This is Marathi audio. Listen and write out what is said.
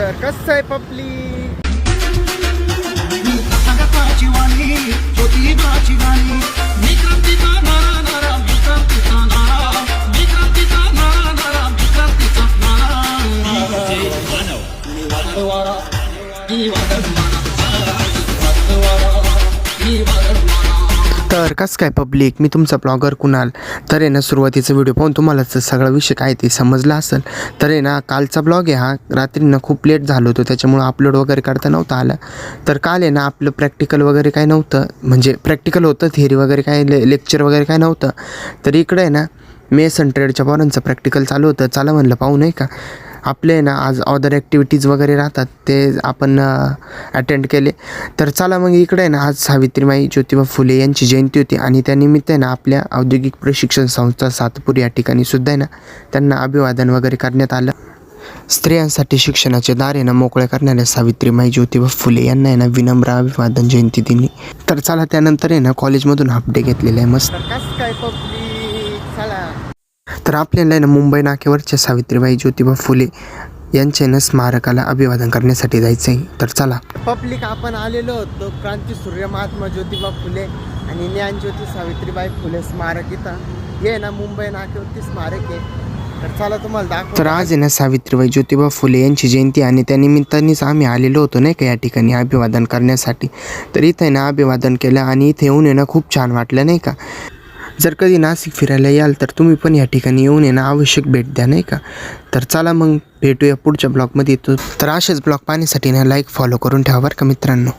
तर कसं आहे पब्लिक? तर कसं काय पब्लिक, मी तुमचा ब्लॉगर कुणाल. तर आहे ना, सुरुवातीचा व्हिडिओ पाहून तुम्हाला सगळा विषय काय ते समजला असेल. तर आहे ना, कालचा ब्लॉग आहे हा, रात्री खूप लेट झालो होतो, त्याच्यामुळं अपलोड वगैरे करता नव्हता आला. तर काल आहे ना, आपलं प्रॅक्टिकल वगैरे काय नव्हतं, म्हणजे प्रॅक्टिकल होतं, थिअरी वगैरे काय लेक्चर वगैरे काय नव्हतं. तर इकडे आहे ना, मेसन ट्रेडच्या पोरांचं प्रॅक्टिकल चालू होतं. चला म्हणलं पाहू नाही का, आपले ना आज अदर ॲक्टिव्हिटीज वगैरे राहतात ते आपण अटेंड केले. तर चला मग इकडे आहे ना, आज सावित्रीबाई ज्योतिबा फुले यांची जयंती होती आणि त्यानिमित्त आहे ना, आपल्या औद्योगिक प्रशिक्षण संस्था सातपूर या ठिकाणी सुद्धा आहे ना, त्यांना अभिवादन वगैरे करण्यात आलं. स्त्रियांसाठी शिक्षणाचे दार आहे ना मोकळे करणाऱ्या सावित्रीबाई ज्योतिबा फुले यांना आहे ना विनम्र अभिवादन जयंती दिनी. तर चला त्यानंतर आहे ना, कॉलेजमधून हाफ डे घेतलेला आहे मस्त. तर आपल्याला आहे ना, मुंबई नाक्यावरच्या सावित्रीबाई ज्योतिबा फुले यांच्या ना स्मारकाला अभिवादन करण्यासाठी जायचं आहे. तर चला पब्लिक, आपण आलेलो होतो क्रांतीसूर्य महात्मा ज्योतिबा फुले आणि ज्ञानज्योती सावित्रीबाई फुले स्मारक. इथं हे ना मुंबई नाक्यावरती स्मारक आहे. तर चला तुम्हाला दाखव. तर आज आहे ना, सावित्रीबाई ज्योतिबा फुले यांची जयंती आणि त्यानिमित्तानेच आम्ही आलेलो होतो नाही का या ठिकाणी अभिवादन करण्यासाठी. तर इथं आहे ना अभिवादन केलं आणि इथे येऊन आहे ना खूप छान वाटलं नाही का. जर कधी नाशिक फिरायला याल तर तुम्ही पण या ठिकाणी येऊन आहे ना आवश्यक भेट द्या नाही का. तर चला मग भेटूया पुढच्या ब्लॉगमध्ये येतो. तर असेच ब्लॉग पाहण्यासाठी ना लाईक फॉलो करून ठेवा बरं का मित्रांनो.